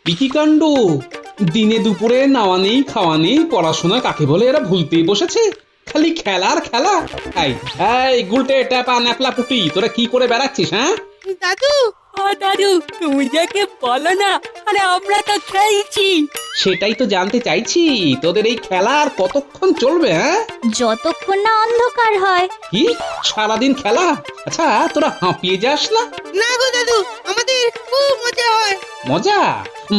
কি কাণ্ড! দিনে দুপুরে নাওয়া নেই খাওয়া নেই, পড়াশোনা কাকে বলে এরা ভুলতেই বসেছে। খালি খেলার খেলা। এই এই গুলটে ট্যাপা ন্যাপলা পুটি, তোরা কি করে বেড়াচ্ছিস? হ্যাঁ দাদু, ও দাদু, তুমি যাকে বলো না, আরে আমরা তো খেলছি। সেটাই তো জানতে চাইছি, তোদের এই খেলা আর কতক্ষণ চলবে? হ্যাঁ যতক্ষণ না অন্ধকার হয়। কি সারাদিন খেলা? আচ্ছা তোরা হাঁপিয়ে যাস না? না গো দাদু, আমাদের খুব মজা হয়। মজা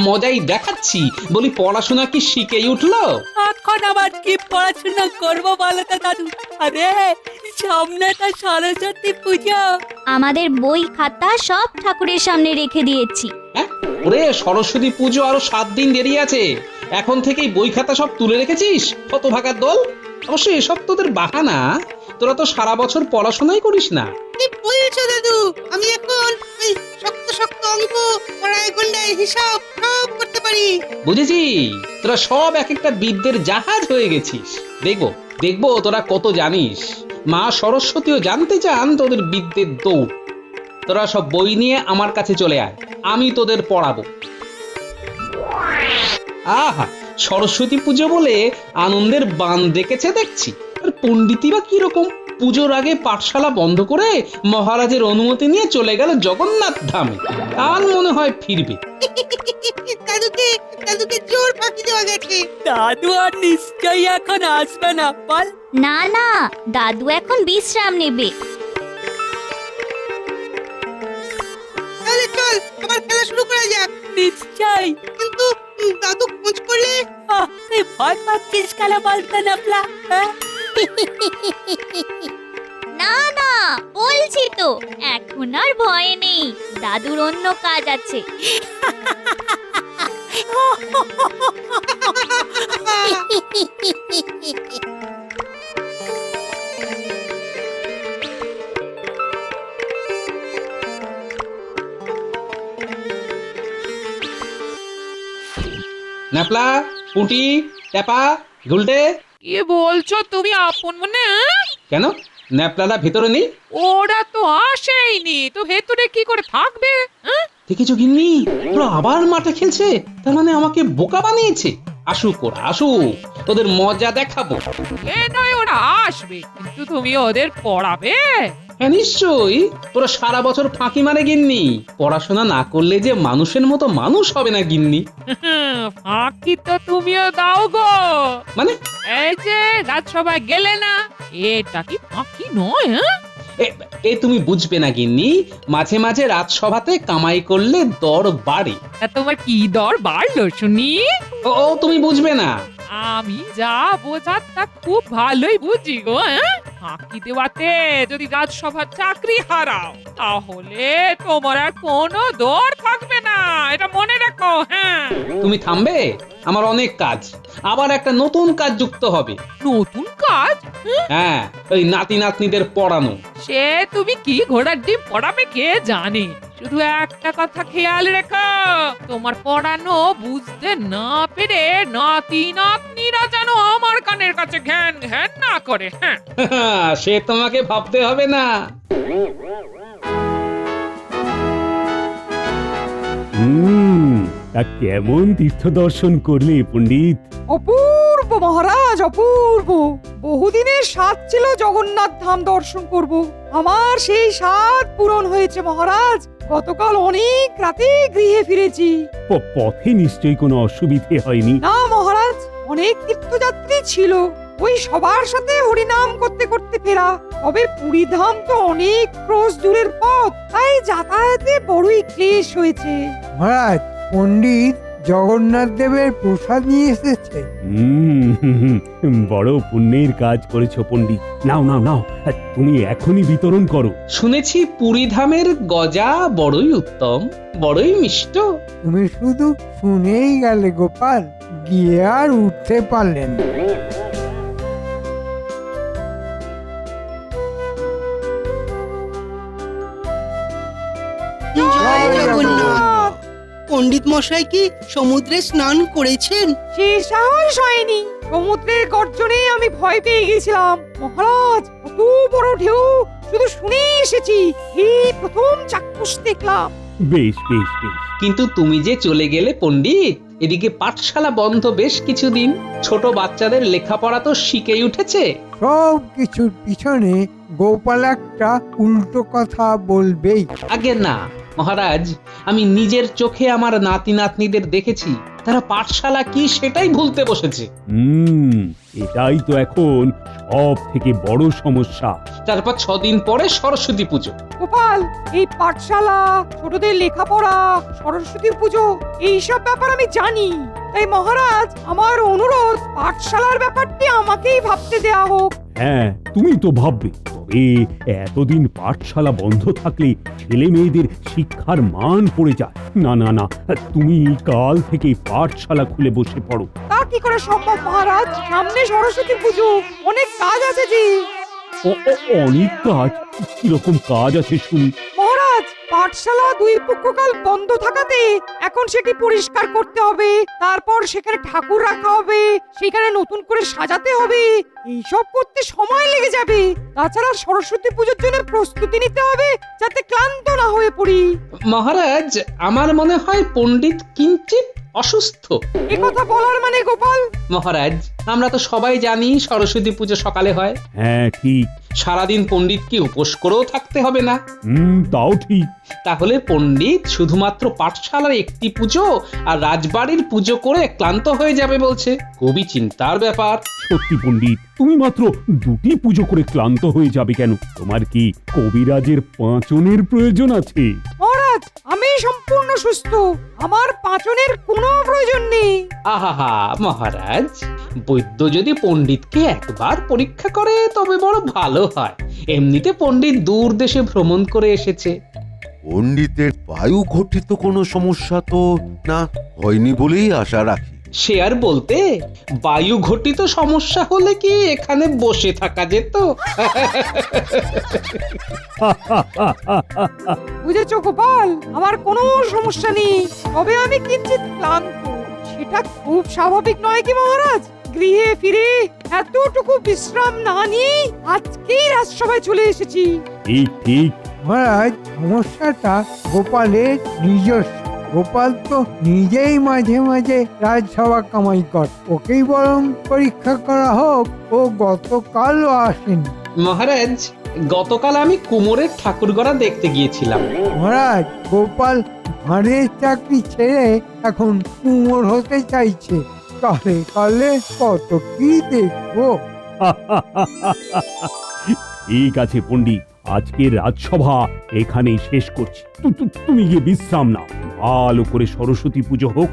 মজাই দেখাচ্ছি। বলি পড়াশোনা কি শিখেই উঠলো? এখন আবার কি পড়াশোনা করবো বলো তো দাদু? আরে সামনে তো সরস্বতী পুজো। আমাদের বই খাতা সব ঠাকুরের সামনে রেখে দিয়েছি। হ্যাঁ ওরে, সরস্বতী পুজো আরো 7 দিন দেরি আছে। এখন থেকেই বই খাতা সব তুলে রেখেছিস? হতভাগার দল। অবশ্য এসব তোদের বাহানা, তোরা তো সারা বছর পড়াশোনাই করিস না। কি বলছো দাদু? আমি এখন ওই শক্ত শক্ত অঙ্ক, পড়ায় গন্ডায় হিসাব সব করতে পারি। বুঝেছি, তোরা সব এক একটা বিদ্যের জাহাজ হয়ে গেছিস। দেখবো দেখবো তোরা কত জানিস। মা সরস্বতীও জানতে চান তোদের বিদ্যের দৌড়। তোরা সব বই নিয়ে আমার কাছে চলে আয়, আমি তোদের পড়াবো। আহা, সরস্বতী পুজো বলে আনন্দের বান ডেকেছে দেখছি। আর পণ্ডিতই বা কিরকম? পুজোর আগে পাঠশালা বন্ধ করে মহারাজের অনুমতি নিয়ে চলে গেল জগন্নাথ ধামে। কাল মনে হয় ফিরবে। দাদুকে দাদুকে জোর ফাঁকি দেওয়া গেছে। দাদু আর নিশ্চয়ই এখন আসবে না, বল? না না, দাদু এখন বিশ্রাম নেবে। তাহলে চল আবার খেলা শুরু করা যাক। নিশ্চয়ই। কিন্তু দাদু খোঁজ করলে? তুই ভয় পাচ্ছিস কেন বলতে নাপলা? না না, বলছি তো এখন আর ভয় নেই, দাদুর অন্য কাজ আছে। ন্যাপলা, পুঁটি, ট্যাপা, গুলটে। কি বলছো তুমি আপন মনে? কেন ন্যাপলাদা ভেতরে নেই? ওরা তো আসেইনি, তো ভেতরে কি করে থাকবে? দেখেছো গিন্নি, ওরা আবার মাঠে খেলছে। তার মানে আমাকে বোকা বানিয়েছে। আসুক ওরা, আসুক, তোদের মজা দেখাবো। এ নয় ওরা আসবে, কিন্তু তুমি ওদের পড়াবে? হ্যাঁ নিশ্চয়ই। ওরা সারা বছর ফাঁকি মারে গিন্নি। পড়াশোনা না করলে যে মানুষের মতো মানুষ হবে না গিন্নি। ফাঁকি তো তুমিও দাও গো। মানে এই যে রাজসভায় গেলে না, এটা কি ফাঁকি নয়? এ তুমি বুঝবে না গিন্নি। মাঝে মাঝে রাজসভাতে কামাই করলে দর বাড়ে। তা তোমার কি দর বাড়লো শুনি? ও তুমি বুঝবে না। আমি যা বোঝার তা খুব ভালোই বুঝি গো। ফাঁকি দেওয়াতে যদি রাজসভার চাকরি হারাও, তাহলে তোমার আর কোনো দর থাকবে না, এটা মনে রাখো। হ্যাঁ, তুমি থামবে? আমার অনেক কাজ, আবার একটা নতুন কাজ যুক্ত হবে। নতুন কাজ? হ্যাঁ, ওই নাতি নাতনিদের পড়ানো। সে তুমি কি ঘোড়ার ডিম পড়াবে কে জানে। শুধু একটা কথা খেয়াল রেখো, তোমার পড়ানো বুঝতে না পেরে নাতি নাতনিরা যেন আমার কানের কাছে ঘ্যান ঘ্যান না করে। হ্যাঁ, সে তোমাকে ভাবতে হবে না। তা কেমন তীর্থ দর্শন করলে পণ্ডিত? অপূর্ব মহারাজ, অপূর্ব। বহুদিনের স্বাদ ছিল জগন্নাথ ধাম দর্শন করব। আমার সেই স্বাদ পূরণ হয়েছে মহারাজ। গতকাল অনেক রাতে গৃহে ফিরেছি। পথে নিশ্চয়ই কোনো অসুবিধে হয়নি? না মহারাজ, অনেক তীর্থযাত্রী ছিল, ওই সবার সাথে হরিনাম করতে করতে ফেরা। তবে পুরী ধাম তো অনেক ক্রোশ দূরের পথ, তাই যাতায়াতে বড়ই ক্লেশ হয়েছে। মহারাজ, পণ্ডিত জগন্নাথ দেবের প্রসাদ নিয়ে এসেছে। বড় পুণ্যের কাজ করেছো পণ্ডিত। নাও নাও নাও, তুমি এখনই বিতরণ করো। শুনেছি পুরী ধামের গজা বড়ই উত্তম, বড়ই মিষ্ট। তুমি শুধু শুনেই গেলে গোপাল, গিয়ে আর উঠতে পারলেন না। জয় জগন্নাথ। পণ্ডিত মশাই কি সমুদ্রে স্নান করেছেন? সে সাহস হয়নি, সমুদ্রের গর্জনে আমি ভয় পেয়ে গেছিলাম। মহারাজ, কত বড় ঢেউ শুধু শুনে এসেছি, এই প্রথম চাক্ষুষ দেখলাম। বেশ বেশ বেশ। কিন্তু তুমি যে চলে গেলে পণ্ডিত, এদিকে পাঠশালা বন্ধ বেশ কিছুদিন। ছোট বাচ্চাদের লেখাপড়া তো শিখেই উঠেছে। সব কিছুর পিছনে গোপাল একটা উল্টো কথা বলবেই। আগে না মহারাজ, আমি নিজের চোখে আমার নাতি নাতনিদের দেখেছি, তারা পাঠশালা কি সেটাই ভুলতে বসেছে। এটাই তো এখন সব থেকে বড় সমস্যা। তারপর 6 দিন পরে সরস্বতী পুজো। গোপাল, এই পাঠশালা, ছোটদের লেখাপড়া, সরস্বতী পুজো, এইসব ব্যাপার আমি জানি। তাই মহারাজ, আমার অনুরোধ, পাঠশালার ব্যাপারটি আমাকেই ভাবতে দেয়া হোক। হ্যাঁ, তুমি তো ভাববে, তবে এতদিন পাঠশালা বন্ধ থাকলে ছেলে মেয়েদের শিক্ষার মান পড়ে যায়। না না না, তুমি কাল থেকে পাঠশালা খুলে বসে পড়ো। তা কি করে সম্ভব মহারাজ? সামনে সরস্বতী পুজো, অনেক কাজ আছে যে। অনেক কাজ? কিরকম কাজ আছে শুনি? মহারাজ, পাঠশালা 2 পক্ষকাল বন্ধ থাকাতে এখন সেটি পরিষ্কার করতে হবে, তারপর সেখানে ঠাকুর রাখা হবে, সেখানে নতুন করে সাজাতে হবে, এইসব করতে সময় লেগে যাবে। তাছাড়া সরস্বতী পুজোর জন্য প্রস্তুতি নিতে হবে, যাতে ক্লান্ত না হয়ে পড়ি। মহারাজ, আমার মনে হয় পণ্ডিত কিঞ্চিত অসুস্থ। এ কথা বলার মানে গোপাল? মহারাজ, আমরা তো সবাই জানি সরস্বতী পুজো সকালে হয়। হ্যাঁ ঠিক। সারাদিন পণ্ডিতকে উপোস করেও থাকতে হবে না। তাও ঠিক। তাহলে পণ্ডিত শুধুমাত্র পাঠশালার একটি পুজো আর রাজবাড়ির পুজো করে ক্লান্ত হয়ে যাবে বলছে। খুবই চিন্তার ব্যাপার। সত্যি পণ্ডিত, তুমি মাত্র 2টি পুজো করে ক্লান্ত হয়ে যাবে কেন? তোমার কি কবিরাজের পাঁচনের প্রয়োজন আছে? মহারাজ, আমি সম্পূর্ণ সুস্থ, আমার পাঁচনের কোনো প্রয়োজন নেই। আহা মহারাজ, বৈদ্য যদি পণ্ডিতকে একবার পরীক্ষা করে তবে বড় ভালো হয়। এমনিতে পণ্ডিত দূর দেশে ভ্রমণ করে এসেছে। পণ্ডিতের বায়ু ঘটিত কোনো সমস্যা তো না হয়নি বলেই আশা রাখি। সে আর বলতে, বায়ু ঘটিত সমস্যা হলে কি এখানে বসে থাকা যেত? বুঝেছো গোপাল, আমার কোনো সমস্যা নেই, তবে আমি কিঞ্চিত ক্লান্ত। সেটা খুব স্বাভাবিক নয় কি মহারাজ? গৃহে ফিরে এতটুকু বিশ্রাম না নিয়ে আজকেই রাজসভায় চলে এসেছি। ঠিক ঠিক। মহারাজ, সমস্যাটা গোপালের নিজস্ব। গোপাল তো নিজেই মাঝে মাঝে রাজসভা কামাই কর। ওকেই বরং পরীক্ষা করা হোক। ও গতকালও আসেনি। মহারাজ, গতকাল আমি কুমোরের ঠাকুরগড়া দেখতে গিয়েছিলাম। মহারাজ, গোপাল ভাঁড়ের চাকরি ছেড়ে এখন কুমোর হতে চাইছে। কালে কালে কত কি দেখবো। ঠিক আছে পণ্ডিত, আজকের রাজসভা এখানেই শেষ করছি। তুমি গিয়ে বিশ্রাম নাও। ভালো করে সরস্বতী পুজো হোক।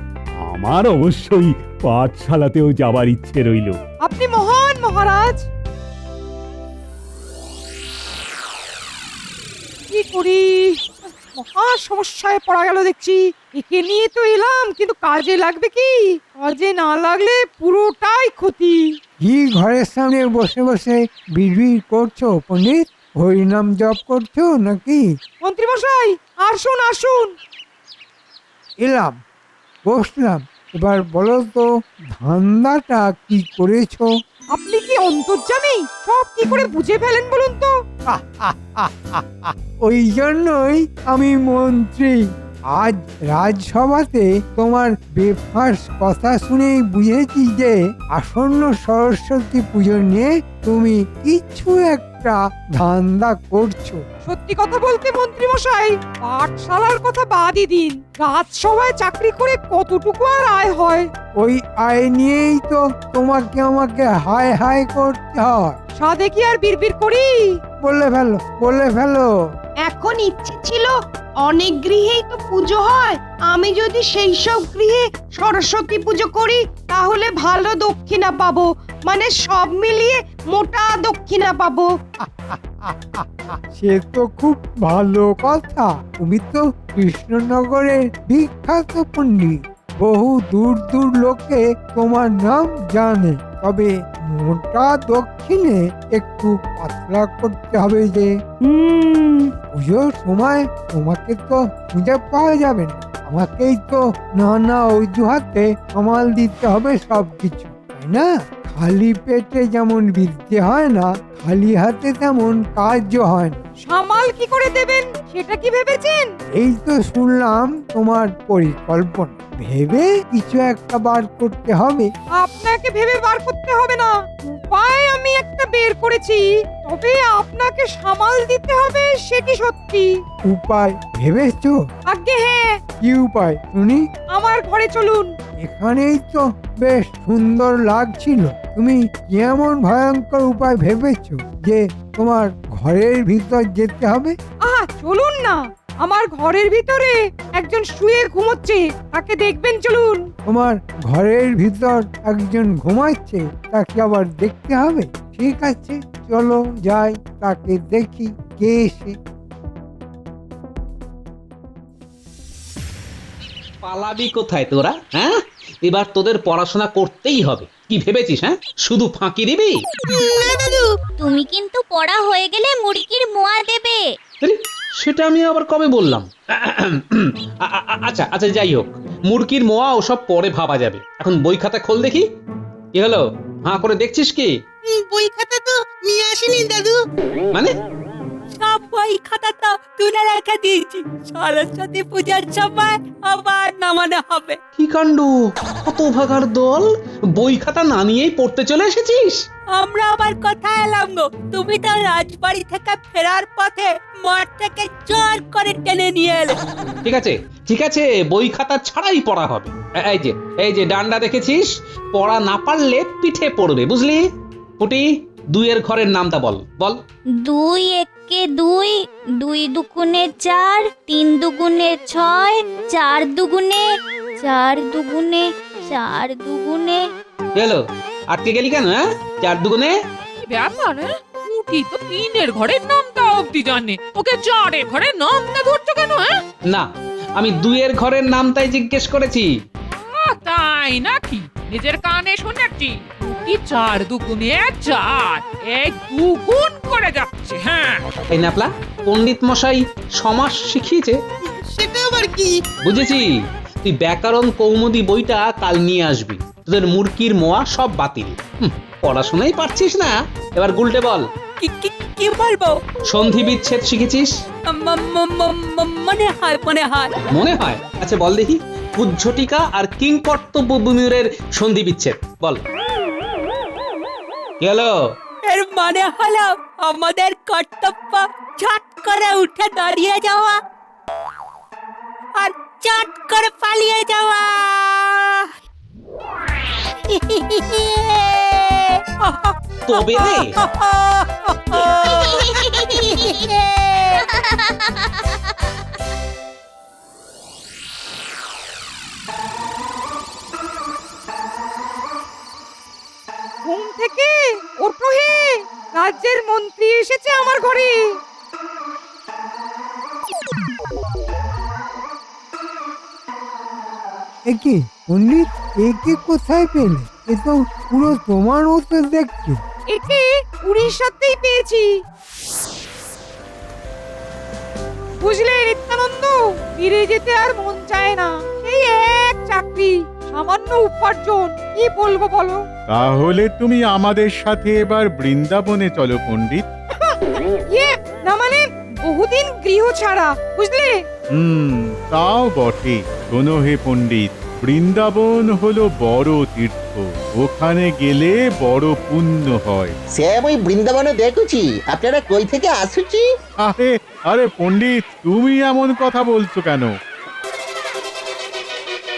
আমার অবশ্যই পাঠশালাতেও যাবার ইচ্ছে রইল। আপনি মহান মহারাজ। কি করি, মহা সমস্যায় পড়া গেল দেখছি। একে নিয়ে তো এলাম, কিন্তু কাজে লাগবে কি? কাজে না লাগলে পুরোটাই ক্ষতি। কি ঘরের সামনে বসে বসে বিড়বিড় করছো পণ্ডিত? হরিনাম জপ করছো নাকি? মন্ত্রী মশাই, আসুন আসুন। এলাম, বসলাম। এবার বলো তো, ধান্দাটা কি করেছো? আপনি কি অন্তর্যামী? সব কি করে বুঝে ফেলেন বলুন তো? ওই জন্যই আমি মন্ত্রী। আজ রাজসভাতে তোমার বেফাঁস কথা শুনেই বুঝেছি যে আসন্ন সরস্বতী পুজো নিয়ে তুমি কিছু একটা ধান্দা করছো। সত্যি কথা বলতে মন্ত্রী মশাই, পাঠশালার কথা বাদই দিন, রাজসভায় চাকরি করে কতটুকু আর আয় হয়? ওই আয় নিয়েই তো তোমাকে আমাকে হায় হায় করতে হয়। সাধে কি আর বিড়বিড় করি? বলে ফেলো, বলে ফেলো। এখন ইচ্ছে ছিল, অনেক গৃহেই তো পুজো হয়, আমি যদি সেই সব গৃহে সরস্বতী পুজো করি তাহলে ভালো দক্ষিণা পাবো, মানে সব মিলিয়ে মোটা দক্ষিণা পাবো। সে তো খুব ভালো কথা। তুমি তো কৃষ্ণনগরের বিখ্যাত পণ্ডিত। বহু দূর দূর লোকে তোমার নাম জানে। তবে মোটা দক্ষিণে একটু পাতলা করতে হবে যে। পুজোর সময় তোমাকে তো খুঁজে পাওয়া যাবে না। আমাকেই তো নানা অজুহাতে সামাল দিতে হবে সবকিছু। তাই না? খালি পেটে যেমন বিদ্যে হয় না, খালি হাতে তেমন কাজও হয় না। সামাল কি করে দেবেন সেটা কি ভেবেছেন? এই তো শুনলাম তোমার পরিকল্পনা, ভেবে কিছু একটা বার করতে হবে। আপনাকে ভেবে বার করতে হবে না, উপায় আমি একটা বের করেছি। তবে আপনাকে সামাল দিতে হবে, সেটি সত্যি। উপায় ভেবেছো? আজ্ঞে হ্যাঁ, কি উপায় শুনি? আমার ঘরে চলুন। এখানেই তো বেশ সুন্দর লাগছিল। তুমি কেমন ভয়ঙ্কর উপায় ভেবেছো যে তোমার ঘরের ভিতর যেতে হবে? আহা চলুন না, আমার ঘরের ভিতরে একজন শুয়ে ঘুমোচ্ছে, তাকে দেখবেন, চলুন। তোমার ঘরের ভিতর একজন ঘুমাচ্ছে, তাকে আবার দেখতে হবে? ঠিক আছে, চলো যাই, তাকে দেখি কে সে। পালাবি কোথায় তোরা? হ্যাঁ, এবার তোদের পড়াশোনা করতেই হবে। কি ভেবেছিস? হ্যাঁ, শুধু ফাঁকি দিবি? তুমি কিন্তু পড়া হয়ে গেলে মুরগির মোয়া দেবে। আরে, সেটা আমি আবার কবে বললাম? আচ্ছা আচ্ছা, যাই হোক, মুরগির মোয়া ওসব পরে ভাবা যাবে। এখন বই খাতা খোল দেখি। কি হলো, হাঁ করে দেখছিস কি? বই খাতা তো নিয়ে আসিনি দাদু। মানে সব বই খাতা তো তুলে রেখে দিয়েছি, সরস্বতী পূজার সময় আবার নামানো হবে। কি কাণ্ড, কত ভাগার দল! বই খাতা না নিয়েই পড়তে চলে এসেছিস? আমরা আবার কোথায় এলাম গো? তুমি তো রাজবাড়ি থেকে ফেরার পথে মাঠ থেকে জোর করে টেনে নিয়ে এলে। ঠিক আছে ঠিক আছে, বই খাতা ছাড়াই পড়া হবে। এই যে ডান্ডা দেখেছিস, পড়া না পারলে পিঠে পড়বে, বুঝলি? পুটি, দুইয়ের ঘরের নামটা বল বল। 2 একে 2, 2 দুগুণে 4, 3 দুগুণে 6, 4 দুগুণে 4 দুগুণে 4 দুগুণে। গেলো, আটকে গেলি কেন? হ্যাঁ, 4 দুগুণে। কি ব্যাপার? উঠি তো 3-এর ঘরের নামটা অব্দি জানে, ওকে 4-এর ঘরের নামটা ধরছো কেন? হ্যাঁ, না, আমি দুইয়ের ঘরের নামটাই জিজ্ঞেস করেছি। তাই নাকি? নিজের কানে শুনেছি কি 4 দুগুণে 4, এই দুগুণ করে যাচ্ছে। হ্যাঁ, এই নাপলা, পণ্ডিত মশাই সমাস শিখিয়েছে। সেটা আবার কি? বুঝেছি, তুই ব্যাকরণ কৌমুদী বইটা কাল নিয়ে আসবি। তোদের মুরগির মোয়া সব বাতিল। পড়াশোনাই পারছিস না, এবার গুলটে বল। কি বলবো? সন্ধি বিচ্ছেদ শিখেছিস? মনে হয় মনে হয়? আচ্ছা বল দেখি, পুজ্ঝটিকা আর কিংকর্তব্য বিমূঢ়ের সন্ধি বিচ্ছেদ বল। কি হলো? এর মানে হলো আমাদের কর্তব্য ঝট করে উঠে দাঁড়িয়ে যাওয়া আর চট করে পালিয়ে যাওয়া। তবে রে, ঘুম থেকে ওঠো হে, রাজ্যের মন্ত্রী এসেছে আমার ঘরে। একে পণ্ডিত, একে কোথায় পেলে? এ তো পুরো তোমার মতো দেখতে। একে উড়িষ্যাতেই পেয়েছি। বুঝলে নিত্যানন্দ, ফিরে যেতে আর মন চায় না। সেই এক চাকরি, সামান্য উপার্জন, কি বলবো বলো? তাহলে তুমি আমাদের সাথে এবার বৃন্দাবনে চলো পণ্ডিত। ইয়ে না, মানে বহুদিন গৃহ ছাড়া, বুঝলে? তাও বটে। শোনো হে পণ্ডিত, বৃন্দাবন হলো বড় তীর্থ, ওখানে গেলে বড় পুণ্য হয়। সে আমি বৃন্দাবনে দেখেছি, আপনারা কই থেকে আসুছি? আরে আরে পণ্ডিত, তুমি এমন কথা বলছো কেন?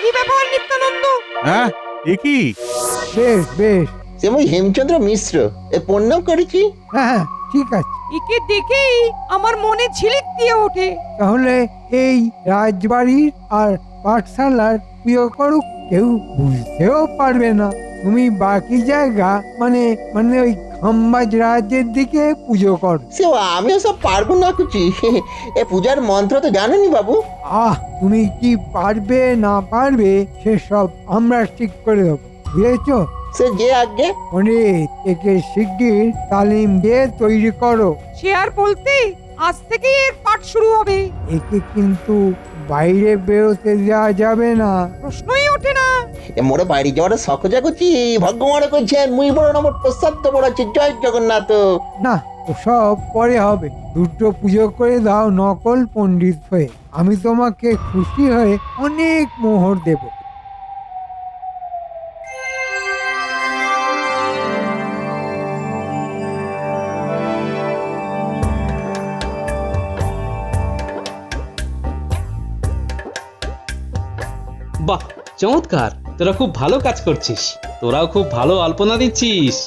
কি ব্যাপার নিত্যানন্দ? হ্যাঁ, এ কি? বেশ বেশ, সে আমি হেমচন্দ্র মিশ্র, এ প্রণাম করেছি। হ্যাঁ ঠিক আছে। একে দেখেই আমার মনে ঝিলিক দিয়ে ওঠে। তাহলে এই রাজবাড়ির আর পাঠশালার প্রিয় করুক, কেউ বুঝতেও পারবে না। তুমি বাকি জায়গা মানে মানে ওই খাম্বাজ রাজ্যের দিকে পুজো কর। সে আমিও সব পারবো না কুচি, এ পূজার মন্ত্র তো জানেনি বাবু। তুমি কি পারবে না পারবে সেসব আমরা ঠিক করে দেবো, বুঝেছো? সে যে আগে পণ্ডিত, একে শিগগির তালিম দিয়ে তৈরি করো। সে আর বলতে, আজ থেকেই এর পাঠ শুরু হবে। একে কিন্তু বাইরে বেরোতে দেওয়া যাবে না। প্রশ্নই ওঠে না। এ মোরে বাড়ি যাওয়ার শখ জাগুছি, ভাগ্য মনে করছেন মুই বড় নম্বর প্রসাদ তো বড় আছে, জয় জগন্নাথ। না, ওসব পরে হবে। দুটো পুজো করে দাও নকল পণ্ডিত হয়ে, আমি তোমাকে খুশি হয়ে অনেক মোহর দেব। বাহ, চমৎকার! তোরা খুব ভালো কাজ করছিস, তোরাও খুব ভালো আলপনা দিচ্ছিস।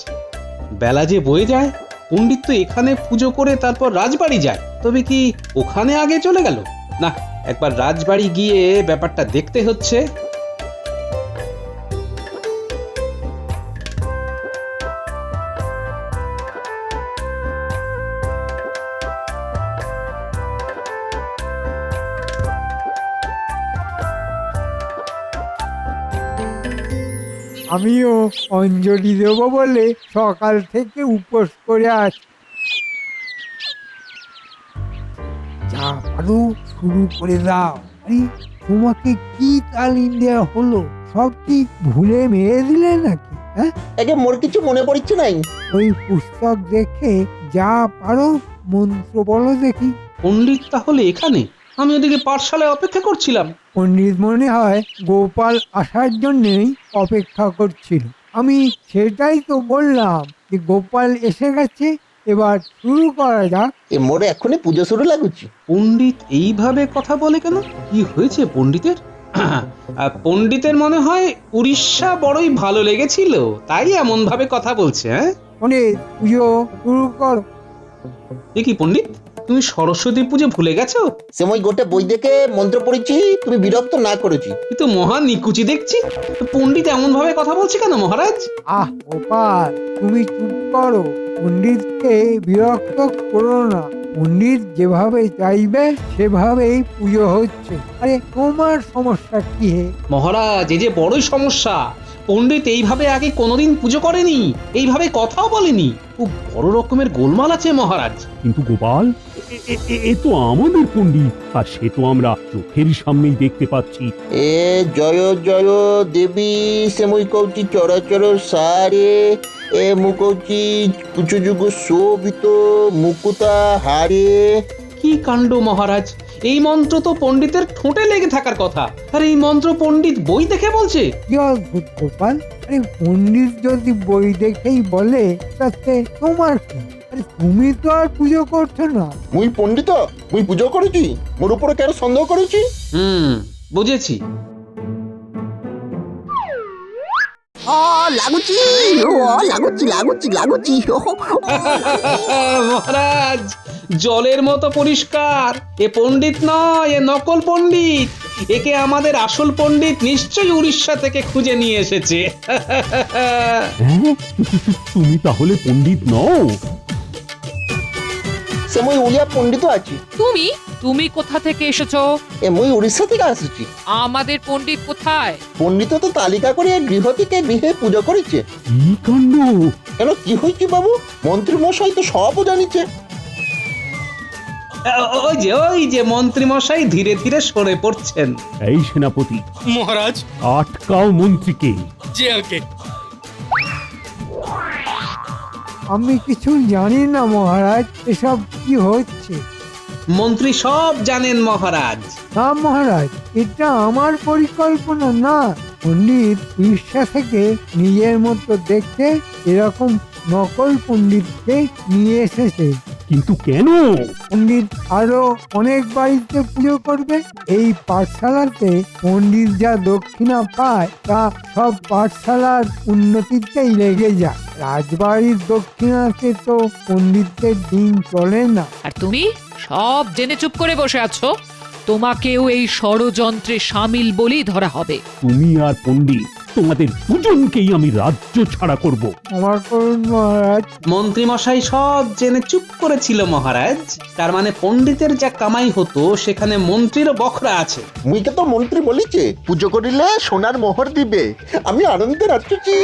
বেলা যে বয়ে যায়, পণ্ডিত তো এখানে পুজো করে তারপর রাজবাড়ি যায়, তবে কি ওখানে আগে চলে গেল? না, একবার রাজবাড়ি গিয়ে ব্যাপারটা দেখতে হচ্ছে। আমিও অঞ্জলি দেব বলে সকাল থেকে উপোস করে আছি। যা পারো শুরু করে দাও। আরে তোমাকে কি তালিম দেওয়া হলো? সব কি ভুলে মেরে দিলে নাকি? হ্যাঁ, একে মোর কিছু মনে পড়ছে নাই। ওই পুস্তক দেখে যা পারো মন্ত্র বলো দেখি। পণ্ডিত তাহলে এখানে? আমি ওদিকে পাঠশালায় অপেক্ষা করছিলাম। পণ্ডিত মনে হয় গোপাল আসার জন্যই অপেক্ষা করছিল। আমি সেটাই তো বললাম যে গোপাল এসে গেছে, এবার শুরু করা যাক। এ মোরে এখনই পুজো শুরু লাগুছি। পণ্ডিত এইভাবে কথা বলে কেন? কি হয়েছে পণ্ডিতের? পণ্ডিতের মনে হয় উড়িষ্যা বড়ই ভালো লেগেছিল, তাই এমন ভাবে কথা বলছে। হ্যাঁ, পণ্ডিত পুজো শুরু করো। এ কি পণ্ডিত, তুমি সরস্বতী পুজো ভুলে গেছো? সে মই গোটে বই দেখে মন্ত্র পড়েছি, তুমি বিরক্ত না করেছি। এ তো মহা নিকুচি দেখছি। পণ্ডিত এমন ভাবে কথা বলছে কেন মহারাজ? আহ গোপাল, তুমি চুপ করো। পণ্ডিতকে বিরক্ত করো না। পণ্ডিত যেভাবে চাইবে সেভাবেই পুজো হচ্ছে। আরে তোমার সমস্যা কি হে? মহারাজ, এই যে বড়ই সমস্যা। পণ্ডিত এইভাবে আগে কোনোদিন পুজো করেনি, এইভাবে কথাও বলেনি। খুব বড় রকমের গোলমাল আছে মহারাজ। কিন্তু গোপাল, এ তো আমাদের পণ্ডিত, আর সে তো আমরা চোখের সামনেই দেখতে পাচ্ছি। এ জয় জয় দেবী, সে মই কৌছি চরাচর সারে, এ মু কৌছি কুচু যুগ শোভিত মুকুতা হারে। কি কাণ্ড মহারাজ, এই মন্ত্র তো পণ্ডিতের ঠোঁটে লেগে থাকার কথা, আর এই মন্ত্র পণ্ডিত বই দেখে বলছে। কি অদ্ভুত গোপাল! আরে পণ্ডিত যদি বই দেখেই বলে তাতে তোমার কি? আরে তুমি তো আর পুজো করছো না। মুই পণ্ডিত, মুই পুজো করেছি, মোর উপরে কেন সন্দেহ করেছি? বুঝেছি। লাগুচি, লাগুচি লাগুচি লাগুচি। মহারাজ, জলের মতো পরিষ্কার। এ পণ্ডিত নয়, এ নকল পণ্ডিত। একে আমাদের আসল পণ্ডিত নিশ্চয়ই উড়িষ্যা থেকে খুঁজে নিয়ে এসেছে। হ্যাঁ, তুমি তাহলে পণ্ডিত নও? সে মই উড়িয়া পণ্ডিত আছি। তুমি তুমি কোথা থেকে এসেছো? এ মই উড়িষ্যা থেকে আসছি। আমাদের পণ্ডিত কোথায়? পণ্ডিত তো তালিকা করে গৃহ থেকে গৃহে পুজো করেছে। কি কাণ্ড! কেন, কি হয়েছে বাবু? মন্ত্রী মশাই তো সবও জানিছে। ওই যে মন্ত্রী মশাই ধীরে ধীরে সরে পড়ছেন। এই সেনাপতি মহারাজ, আটকাও মন্ত্রীকে। জি আগে। আমি কিছু জানি না মহারাজ, এসব কি হচ্ছে। মন্ত্রী সব জানেন মহারাজ। না মহারাজ, এটা আমার পরিকল্পনা না। পণ্ডিত উড়িষ্যা থেকে নিজের মতো দেখতে এরকম নকল পণ্ডিতকে নিয়ে এসেছে। কিন্তু কেন? পণ্ডিত আরো অনেক বাড়িতে পুজো করবে। এই পাঠশালাতে পণ্ডিত যা দক্ষিণা পায় তা সব পাঠশালার উন্নতিতেই লেগে যায়। রাজবাড়ির দক্ষিণাতে তো পণ্ডিতদের দিন চলে না। আর তুমি সব জেনে চুপ করে বসে আছো? তোমাকেও এই ষড়যন্ত্রে সামিল বলেই ধরা হবে। তুমি আর পণ্ডিত, তোমাদের দুজনকেই আমি রাজ্য ছাড়া করব। আমার করুন মহারাজ। মন্ত্রী মশাই সব জেনে চুপ করেছিল মহারাজ। তার মানে পণ্ডিতের যা কামাই হতো সেখানে মন্ত্রীরও বখরা আছে। মুইকে তো মন্ত্রী বলিছে পুজো করিলে সোনার মোহর দিবে। আমি আনন্দে নাচছি।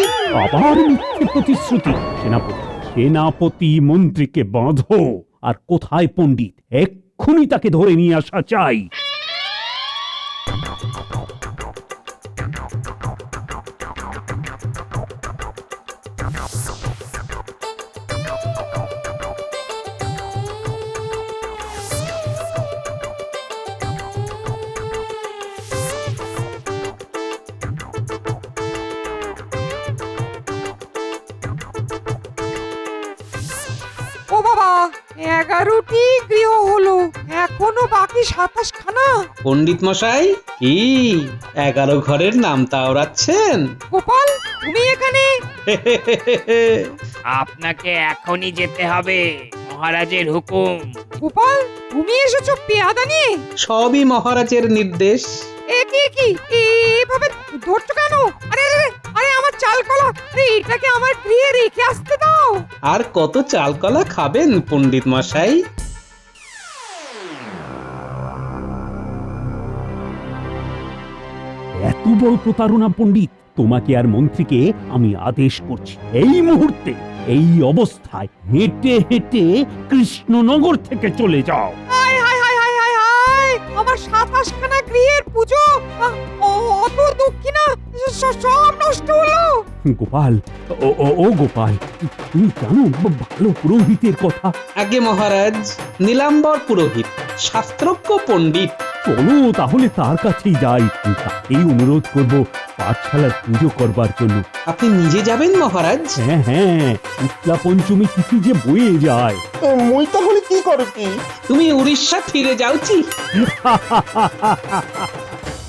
আবার মিথ্যে প্রতিশ্রুতি। সেনাপতি মন্ত্রীকে বাঁধো। আর কোথায় পণ্ডিত? এক্ষুনি তাকে ধরে নিয়ে আসা চাই। 11টি গৃহ হলো, এখনো বাকি 27 খানা। পণ্ডিত মশাই কি 11 ঘরের নাম তাওরাচ্ছেন? গোপাল, তুমি এখানে? আপনাকে এখনই যেতে হবে, মহারাজের হুকুম। গোপাল, তুমি এসেছো পেয়াদা নিয়ে? সবই মহারাজের নির্দেশ। এ কি এভাবে ধরছো কেন? আরে আরে আরে, আমার চাল কলা, আরে এটাকে আমার গৃহে রেখে আসতে দাও। আর কত চালকলা খাবেন পণ্ডিত মশাই? এত বড় প্রতারণা পণ্ডিত! তোমাকে আর মন্ত্রীকে আমি আদেশ করছি, এই মুহূর্তে এই অবস্থায় হেঁটে হেঁটে কৃষ্ণনগর থেকে চলে যাও। হায় হায় হায় হায় হায় হায়, আমার 27 খানা গৃহের পুজো, অত দক্ষিণা সব নষ্ট হলো। গোপাল, ও গোপাল, তুমি জানো ভালো পুরোহিতের কথা? আগে মহারাজ, নীলাম্বর পুরোহিত, শাস্ত্রজ্ঞ পণ্ডিত। চলো তাহলে তার কাছেই যাই, তাকেই অনুরোধ করব পাঠশালার পুজো করবার জন্য। আপনি নিজে যাবেন মহারাজ? হ্যাঁ হ্যাঁ, উৎলা পঞ্চমী তিথি যে বয়ে যায়। মুই তাহলে কি করতি? তুমি উড়িষ্যা ফিরে যাওছি।